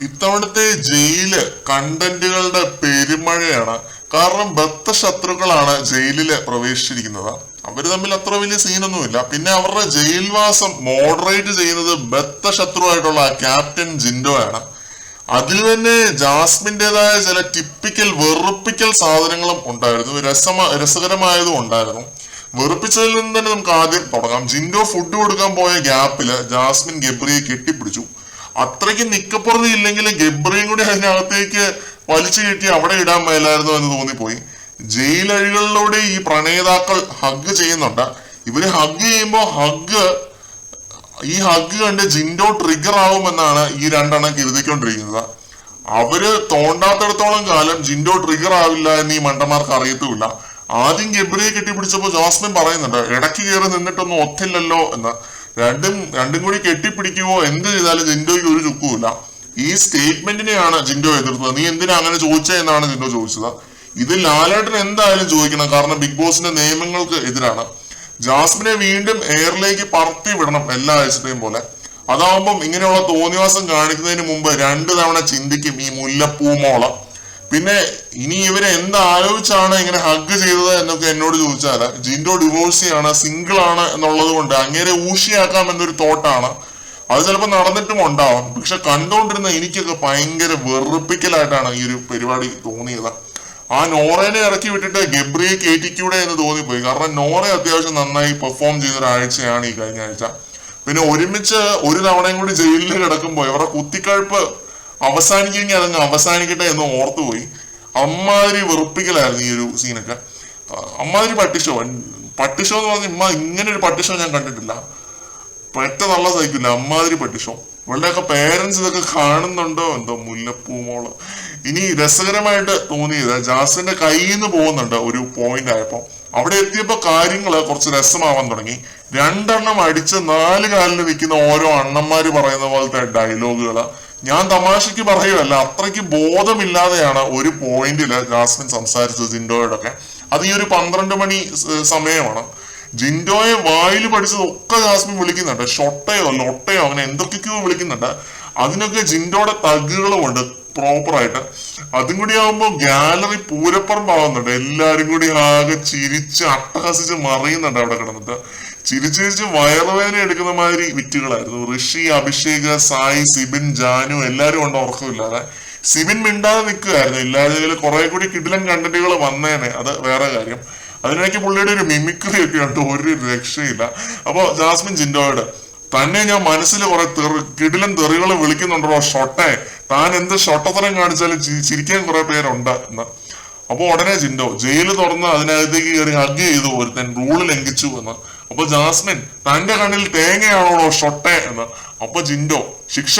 ഇത്തവണത്തെ ജയില് കണ്ടന്റുകളുടെ പെരുമഴയാണ്. കാരണം ബദ്ധശത്രുക്കളാണ് ജയിലില് പ്രവേശിച്ചിരിക്കുന്നത്. അവര് തമ്മിൽ അത്ര വലിയ സീനൊന്നുമില്ല. പിന്നെ അവരുടെ ജയിൽവാസം മോഡറേറ്റ് ചെയ്യുന്നത് ബദ്ധശത്രുവായിട്ടുള്ള ക്യാപ്റ്റൻ ജിൻഡോയാണ്. അതിൽ തന്നെ ജാസ്മിൻ്റെതായ ചില ടിപ്പിക്കൽ വെറുപ്പിക്കൽ സാധനങ്ങളും ഉണ്ടായിരുന്നു, രസകരമായതും ഉണ്ടായിരുന്നു. വെറുപ്പിച്ചതിൽ നിന്ന് തന്നെ നമുക്ക് ആദ്യം തുടങ്ങാം. ജിൻഡോ ഫുഡ് കൊടുക്കാൻ പോയ ഗ്യാപ്പില് ജാസ്മിൻ ഗബ്രിയെ കെട്ടിപ്പിടിച്ചു. അത്രയ്ക്ക് നിക്കപ്പുറതി ഇല്ലെങ്കിലും ഗബ്രിയും കൂടി അതിനകത്തേക്ക് വലിച്ചു കെട്ടി അവിടെ ഇടാൻ മേലായിരുന്നു എന്ന് തോന്നിപ്പോയി. ജയിലഴികളിലൂടെ ഈ പ്രണേതാക്കൾ ഹഗ് ചെയ്യുന്നുണ്ട്. ഇവര് ഹഗ് ചെയ്യുമ്പോൾ ഈ ഹഗ് കണ്ട് ജിൻഡോ ട്രിഗർ ആവുമെന്നാണ് ഈ രണ്ടെണ്ണം കരുതിക്കൊണ്ടിരിക്കുന്നത്. അവര് തോണ്ടാത്തിടത്തോളം കാലം ജിൻഡോ ട്രിഗർ ആവില്ല എന്ന് ഈ മണ്ടന്മാർക്ക് അറിയത്തുമില്ല. ആദ്യം ഗബ്രിയെ കെട്ടിപ്പിടിച്ചപ്പോ ജാസ്മിൻ പറയുന്നുണ്ട്, ഇടയ്ക്ക് കയറി നിന്നിട്ടൊന്നും ഒത്തില്ലല്ലോ എന്ന്. രണ്ടും കൂടി കെട്ടിപ്പിടിക്കുവോ എന്ത് ചെയ്താലും ജിൻഡോയ്ക്ക് ഒരു ചുക്കുമില്ല. ഈ സ്റ്റേറ്റ്മെന്റിനെയാണ് ജിൻഡോ എതിർത്തത്. നീ എന്തിനാ അങ്ങനെ ചോദിച്ചേ എന്നാണ് ജിൻഡോ ചോദിച്ചത്. ഇത് ലാലേട്ടൻ എന്തായാലും ചോദിക്കണം, കാരണം ബിഗ് ബോസിന്റെ നിയമങ്ങൾക്ക് എതിരാണ്. ജാസ്മിനെ വീണ്ടും എയറിലേക്ക് പറത്തി വിടണം എല്ലാ ആഴ്ചത്തെയും പോലെ. അതാവുമ്പം ഇങ്ങനെയുള്ള തോന്നിവാസം കാണിക്കുന്നതിന് മുമ്പ് 2 തവണ ചിന്തിക്കും ഈ മുല്ലപ്പൂമോള. പിന്നെ ഇനി ഇവരെ എന്താലോചിച്ചാണ് ഇങ്ങനെ ഹഗ് ചെയ്തത് എന്നൊക്കെ എന്നോട് ചോദിച്ചാല് ജിൻഡോ ഡിവോഴ്സിയാണ്, സിംഗിൾ ആണ് എന്നുള്ളത് കൊണ്ട് അങ്ങനെ ഊഷിയാക്കാം എന്നൊരു തോട്ടാണ്. അത് ചിലപ്പോൾ നടന്നിട്ടും ഉണ്ടാവാം. പക്ഷെ കണ്ടുകൊണ്ടിരുന്ന എനിക്കൊക്കെ ഭയങ്കര വെറുപ്പിക്കലായിട്ടാണ് ഈ ഒരു പരിപാടി തോന്നിയത്. ആ നോറേനെ ഇറക്കി വിട്ടിട്ട് ഗബ്രിയെ കയറ്റിക്കൂടെ എന്ന് തോന്നിപ്പോയി. കാരണം നോറ അത്യാവശ്യം നന്നായി പെർഫോം ചെയ്ത ഒരാഴ്ചയാണ് ഈ കഴിഞ്ഞ ആഴ്ച. പിന്നെ ഒരുമിച്ച് ഒരു തവണയും കൂടി ജയിലിൽ കിടക്കുമ്പോൾ ഇവരുടെ കുത്തിക്കഴുപ്പ് അവസാനിക്കുമെങ്കിൽ അതങ്ങ് അവസാനിക്കട്ടെ എന്ന് ഓർത്തുപോയി. അമ്മാതിരി വെറുപ്പിക്കലായിരുന്നു ഈ ഒരു സീനൊക്കെ. അമ്മാതിരി പട്ടിഷോ എന്ന് പറഞ്ഞ ഇങ്ങനെ ഒരു പട്ടിഷോ ഞാൻ കണ്ടിട്ടില്ല. പെട്ടെന്നുള്ള സഹിക്കില്ല, അമ്മാതിരി പട്ടിഷോ. ഇവളുടെയൊക്കെ പേരൻസ് ഇതൊക്കെ കാണുന്നുണ്ടോ എന്തോ. മുല്ലപ്പൂമോള്. ഇനി രസകരമായിട്ട് തോന്നിയത് ജാസ്മിന്റെ കയ്യിൽ നിന്ന് പോകുന്നുണ്ട് ഒരു പോയിന്റ് ആയപ്പോ. അവിടെ എത്തിയപ്പോ കാര്യങ്ങള് കുറച്ച് രസമാവാൻ തുടങ്ങി. 2 എണ്ണം അടിച്ച് 4 കാലിൽ നിൽക്കുന്ന ഓരോ അണ്ണന്മാര് പറയുന്ന പോലത്തെ ഡയലോഗുകള്. ഞാൻ തമാശക്ക് പറയുമല്ല, അത്രയ്ക്ക് ബോധമില്ലാതെയാണ് ഒരു പോയിന്റില് ജാസ്മിൻ സംസാരിച്ചത് ജിൻഡോയോടൊക്കെ. അത് ഈ ഒരു 12 മണി സമയമാണ്. ജിൻഡോയെ വായിൽ പഠിച്ചതൊക്കെ ജാസ്മിൻ വിളിക്കുന്നുണ്ട്. ഷൊട്ടയോ ലൊട്ടയോ അങ്ങനെ എന്തൊക്കെയോ വിളിക്കുന്നുണ്ട്. അതിനൊക്കെ ജിൻഡോയുടെ തഗ്ഗുകളുമുണ്ട് പ്രോപ്പറായിട്ട്. അതും കൂടി ആവുമ്പോ ഗാലറി പൂരപ്പറമ്പാവുന്നുണ്ട്. എല്ലാരും കൂടി ആകെ ചിരിച്ച് അട്ടഹസിച്ച് മറിയുന്നുണ്ട് അവിടെ കിടന്നിട്ട്. ചിരിച്ച് വയറുവേദന എടുക്കുന്ന മാതിരി വിറ്റുകളായിരുന്നു. ഋഷി, അഭിഷേക്, സായി, സിബിൻ, ജാനു എല്ലാരും ഉണ്ട് ഉറക്കമില്ലാതെ. സിബിൻ മിണ്ടാതെ നിൽക്കുകയായിരുന്നു. ഇല്ലാതെ കുറെ കൂടി കിടിലൻ കണ്ടന്റുകൾ വന്നേനെ, അത് വേറെ കാര്യം. അതിനിടയ്ക്ക് പുള്ളിയുടെ ഒരു മിമിക്രി ഒക്കെ ഉണ്ട്, ഒരു രക്ഷയില്ല. അപ്പൊ ജാസ്മിൻ ജിൻഡോയോട്, തന്നെ ഞാൻ മനസ്സിൽ കുറെ കിടിലൻ തെറികൾ വിളിക്കുന്നുണ്ടോ ഷൊട്ടെ, താൻ എന്ത് ഷൊട്ടത്തരം കാണിച്ചാലും ചിരിക്കാൻ കുറെ പേരുണ്ട് എന്ന്. അപ്പൊ ഉടനെ ജിൻഡോ ജയില് തുറന്ന് അതിനകത്തേക്ക് കയറി ഹഗ് ചെയ്തു ഒരുത്തൻ റൂള് ലംഘിച്ചു എന്ന്. അപ്പൊ ജാസ്മിൻ, തന്റെ കണ്ണിൽ തേങ്ങയാണോ ഷൊട്ടെ എന്ന്. അപ്പൊ ജിൻഡോ, ശിക്ഷ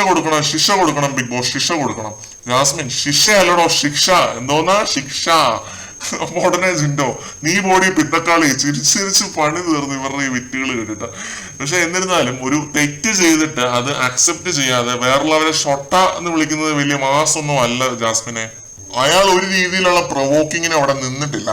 കൊടുക്കണം ബിഗ് ബോസ്, ശിക്ഷ കൊടുക്കണം. ജാസ്മിൻ, ശിക്ഷ അല്ലടോ ശിക്ഷ. എന്തോന്നാ ശിക്ഷ? അപ്പൊ ഉടനെ ജിൻഡോ, നീ ബോഡി പിത്തക്കാളി. ചിരിച്ച് പണി തീർന്നു ഇവരുടെ ഈ വിറ്റുകൾ കേട്ടിട്ട്. പക്ഷെ എന്നിരുന്നാലും ഒരു തെറ്റ് ചെയ്തിട്ട് അത് അക്സെപ്റ്റ് ചെയ്യാതെ വേറുള്ളവരെ ഷൊട്ട എന്ന് വിളിക്കുന്നത് വലിയ മാസൊന്നും അല്ല ജാസ്മിനെ. അയാൾ ഒരു രീതിയിലുള്ള പ്രൊവോക്കിങ്ങിന് അവിടെ നിന്നിട്ടില്ല.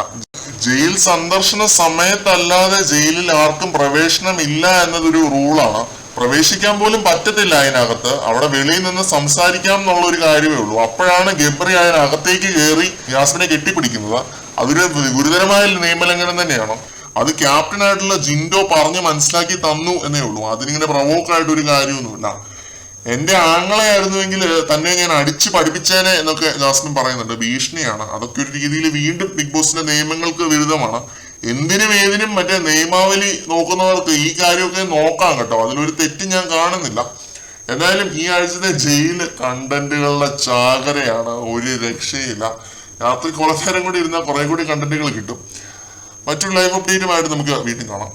ജയിൽ സന്ദർശന സമയത്തല്ലാതെ ജയിലിൽ ആർക്കും പ്രവേശനം ഇല്ല എന്നതൊരു റൂളാണ്. പ്രവേശിക്കാൻ പോലും പറ്റത്തില്ല അതിനകത്ത്. അവിടെ വെളിയിൽ നിന്ന് സംസാരിക്കാം എന്നുള്ള ഒരു കാര്യമേ ഉള്ളൂ. അപ്പോഴാണ് ഗബ്രി അതിനകത്തേക്ക് കയറി ജാസ്മിനെ കെട്ടിപ്പിടിക്കുന്നത്. അതൊരു ഗുരുതരമായ നിയമലംഘനം തന്നെയാണ്. അത് ക്യാപ്റ്റനായിട്ടുള്ള ജിൻഡോ പറഞ്ഞ് മനസ്സിലാക്കി തന്നു എന്നേ ഉള്ളൂ. അതിനിങ്ങനെ പ്രൊവോക്കായിട്ട് ഒരു കാര്യമൊന്നുമില്ല. എന്റെ ആങ്ങളെയായിരുന്നുവെങ്കിൽ തന്നെ ഞാൻ അടിച്ച് പഠിപ്പിച്ചേനെ എന്നൊക്കെ ജാസ്മിൻ പറയുന്നുണ്ട്. ഭീഷണിയാണ്. അതൊക്കെ ഒരു രീതിയിൽ വീണ്ടും ബിഗ് ബോസിന്റെ നിയമങ്ങൾക്ക് വിരുദ്ധമാണ്. എന്തിനും ഏതിനും മറ്റേ നിയമാവലി നോക്കുന്നവർക്ക് ഈ കാര്യമൊക്കെ നോക്കാം കേട്ടോ. അതിലൊരു തെറ്റ് ഞാൻ കാണുന്നില്ല. എന്തായാലും ഈ ആഴ്ചത്തെ ജയിൽ കണ്ടന്റുകളുടെ ചാകരയാണ്, ഒരു രക്ഷയില്ല. രാത്രി കുറച്ചു നേരം കൂടി ഇരുന്നാൽ കുറെ കൂടി കണ്ടന്റുകൾ കിട്ടും. മറ്റൊരു ലൈവ് അപ്ഡേറ്റുമായിട്ട് നമുക്ക് വീണ്ടും കാണാം.